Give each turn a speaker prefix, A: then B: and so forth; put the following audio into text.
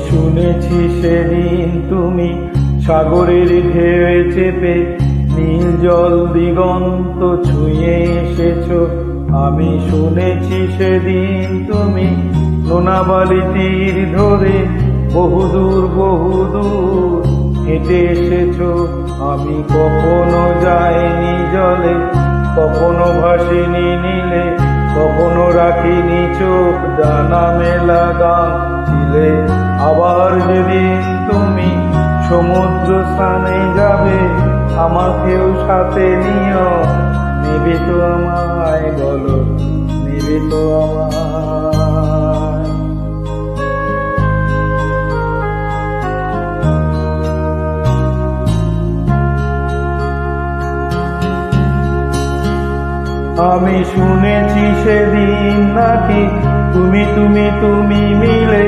A: শুনেছি সেদিন তুমি সাগরের ঢেউয়ে চেপে নীল জল দিগন্ত ছুঁয়ে এসেছো। আমি শুনেছি সেদিন তুমি লোনাবালি তীর ধরে বহুদূর বহুদূর হেঁটে এসেছো। আমি কখনো যাইনি জলে, কখনো ভাসিনি নীলে, কখনো রাখিনি চোখ ডানা মেলা গান ছিলে। আবার যেদিন তুমি সমুদ্র স্থানে যাবে, আমাকেও সাথে নিও। নেবে তো আমায়, বলো নেবে তো আমায়? আমি শুনেছি সেদিন নাকি তুমি মিলে